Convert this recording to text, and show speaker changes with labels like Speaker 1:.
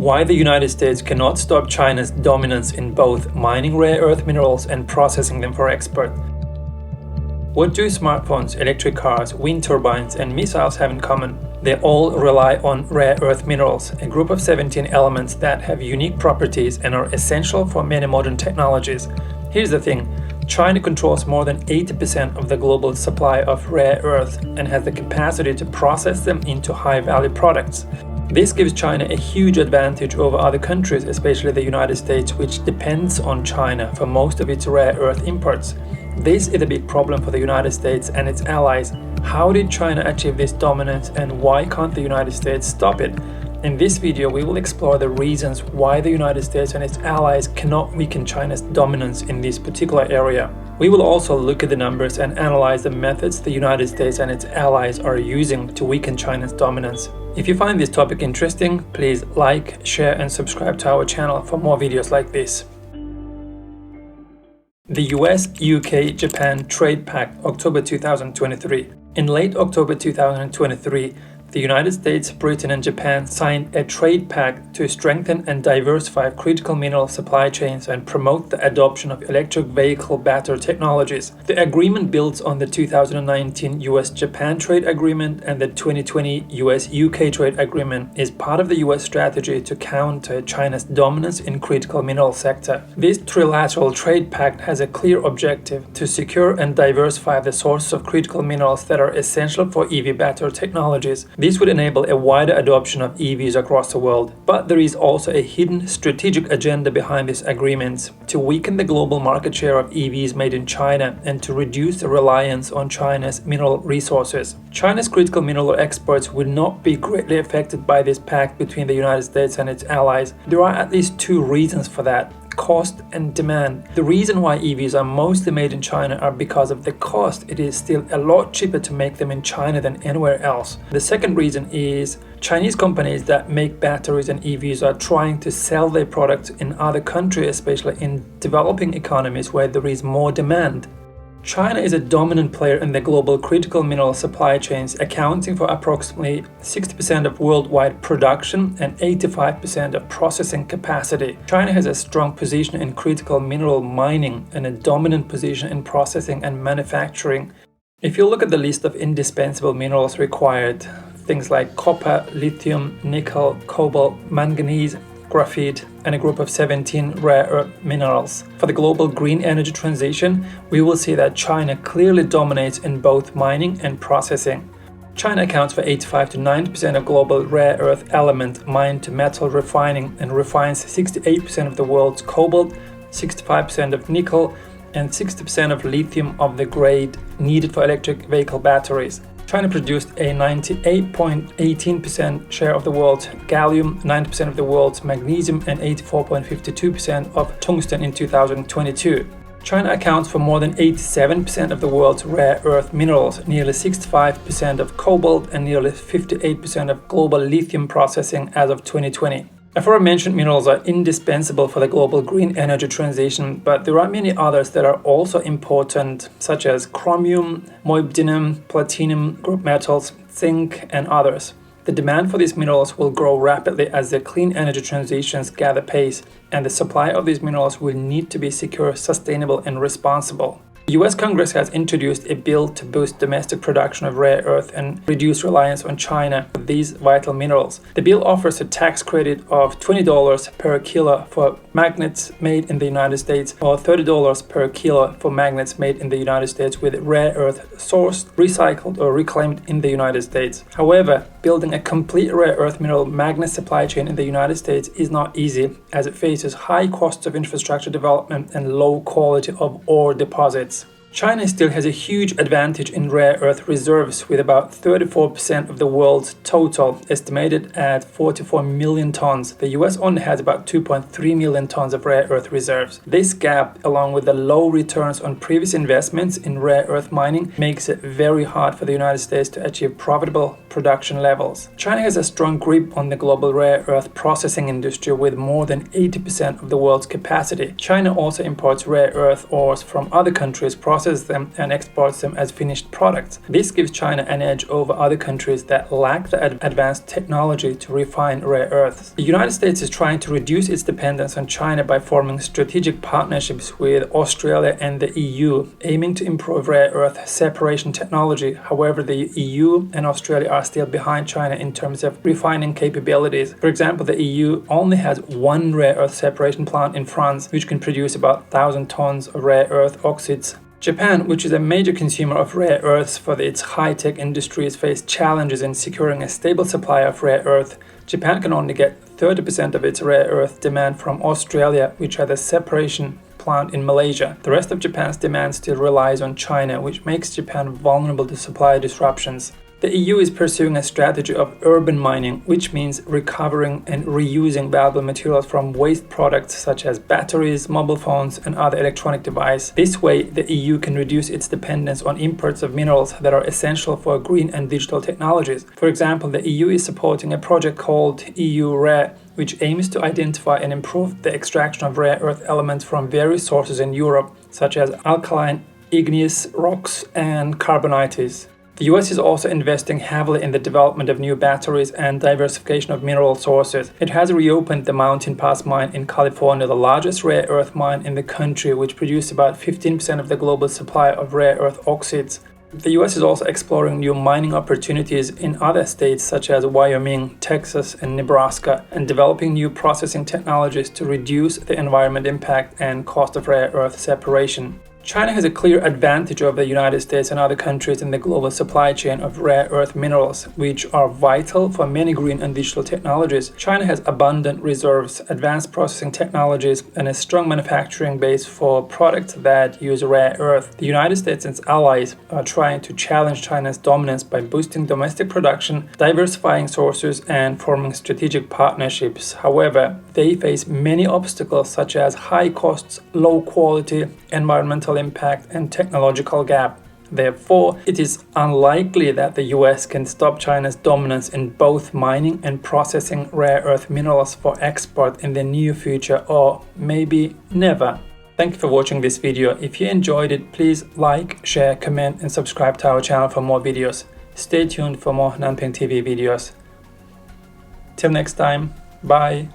Speaker 1: Why the United States cannot stop China's dominance in both mining rare earth minerals and processing them for export. What do smartphones, electric cars, wind turbines, and missiles have in common? They all rely on rare earth minerals, a group of 17 elements that have unique properties and are essential for many modern technologies. Here's the thing. China controls more than 80% of the global supply of rare earth and has the capacity to process them into high-value products. This gives China a huge advantage over other countries, especially the United States, which depends on China for most of its rare earth imports. This is a big problem for the United States and its allies. How did China achieve this dominance and why can't the United States stop it? In this video, we will explore the reasons why the United States and its allies cannot weaken China's dominance in this particular area. We will also look at the numbers and analyze the methods the United States and its allies are using to weaken China's dominance. If you find this topic interesting, please like, share and subscribe to our channel for more videos like this. The US-UK-Japan Trade Pact, October 2023. In late October 2023, the United States, Britain and Japan signed a trade pact to strengthen and diversify critical mineral supply chains and promote the adoption of electric vehicle battery technologies. The agreement builds on the 2019 US-Japan trade agreement, and the 2020 US-UK trade agreement is part of the US strategy to counter China's dominance in critical mineral sector. This trilateral trade pact has a clear objective to secure and diversify the sources of critical minerals that are essential for EV battery technologies. This would enable a wider adoption of EVs across the world. But there is also a hidden strategic agenda behind these agreements to weaken the global market share of EVs made in China and to reduce the reliance on China's mineral resources. China's critical mineral exports would not be greatly affected by this pact between the United States and its allies. There are at least two reasons for that. Cost and demand. The reason why EVs are mostly made in China are because of the cost. It is still a lot cheaper to make them in China than anywhere else. The second reason is Chinese companies that make batteries and EVs are trying to sell their products in other countries, especially in developing economies where there is more demand. China is a dominant player in the global critical mineral supply chains, accounting for approximately 60% of worldwide production and 85% of processing capacity. China has a strong position in critical mineral mining and a dominant position in processing and manufacturing. If you look at the list of indispensable minerals required, things like copper, lithium, nickel, cobalt, manganese, graphite, and a group of 17 rare earth minerals. For the global green energy transition, we will see that China clearly dominates in both mining and processing. China accounts for 85 to 90% of global rare earth element mined to metal refining and refines 68% of the world's cobalt, 65% of nickel, and 60% of lithium of the grade needed for electric vehicle batteries. China produced a 98.18% share of the world's gallium, 90% of the world's magnesium, and 84.52% of tungsten in 2022. China accounts for more than 87% of the world's rare earth minerals, nearly 65% of cobalt, and nearly 58% of global lithium processing as of 2020. Aforementioned minerals are indispensable for the global green energy transition, but there are many others that are also important, such as chromium, molybdenum, platinum, group metals, zinc, and others. The demand for these minerals will grow rapidly as the clean energy transitions gather pace, and the supply of these minerals will need to be secure, sustainable, and responsible. The US Congress has introduced a bill to boost domestic production of rare earth and reduce reliance on China for these vital minerals. The bill offers a tax credit of $20 per kilo for magnets made in the United States or $30 per kilo for magnets made in the United States with rare earth sourced, recycled, or reclaimed in the United States. However, building a complete rare earth mineral magnet supply chain in the United States is not easy, as it faces high costs of infrastructure development and low quality of ore deposits. China still has a huge advantage in rare earth reserves, with about 34% of the world's total, estimated at 44 million tons. The US only has about 2.3 million tons of rare earth reserves. This gap, along with the low returns on previous investments in rare earth mining, makes it very hard for the United States to achieve profitable production levels. China has a strong grip on the global rare earth processing industry with more than 80% of the world's capacity. China also imports rare earth ores from other countries, processing processes them and exports them as finished products. This gives China an edge over other countries that lack the advanced technology to refine rare earths. The United States is trying to reduce its dependence on China by forming strategic partnerships with Australia and the EU, aiming to improve rare earth separation technology. However, the EU and Australia are still behind China in terms of refining capabilities. For example, the EU only has one rare earth separation plant in France, which can produce about 1,000 tons of rare earth oxides. Japan, which is a major consumer of rare earths for its high-tech industries, faced challenges in securing a stable supply of rare earth. Japan can only get 30% of its rare earth demand from Australia, which has a separation plant in Malaysia. The rest of Japan's demand still relies on China, which makes Japan vulnerable to supply disruptions. The EU is pursuing a strategy of urban mining, which means recovering and reusing valuable materials from waste products such as batteries, mobile phones, and other electronic devices. This way, the EU can reduce its dependence on imports of minerals that are essential for green and digital technologies. For example, the EU is supporting a project called EU Rare, which aims to identify and improve the extraction of rare earth elements from various sources in Europe, such as alkaline, igneous rocks, and carbonites. The US is also investing heavily in the development of new batteries and diversification of mineral sources. It has reopened the Mountain Pass mine in California, the largest rare earth mine in the country, which produced about 15% of the global supply of rare earth oxides. The US is also exploring new mining opportunities in other states such as Wyoming, Texas, and Nebraska, and developing new processing technologies to reduce the environmental impact and cost of rare earth separation. China has a clear advantage over the United States and other countries in the global supply chain of rare earth minerals, which are vital for many green and digital technologies. China has abundant reserves, advanced processing technologies, and a strong manufacturing base for products that use rare earth. The United States and its allies are trying to challenge China's dominance by boosting domestic production, diversifying sources, and forming strategic partnerships. However, they face many obstacles such as high costs, low quality, environmental impact, and technological gap. Therefore, it is unlikely that the US can stop China's dominance in both mining and processing rare earth minerals for export in the near future, or maybe never. Thank you for watching this video. If you enjoyed it, please like, share, comment, and subscribe to our channel for more videos. Stay tuned for more Nanping TV videos. Till next time, bye.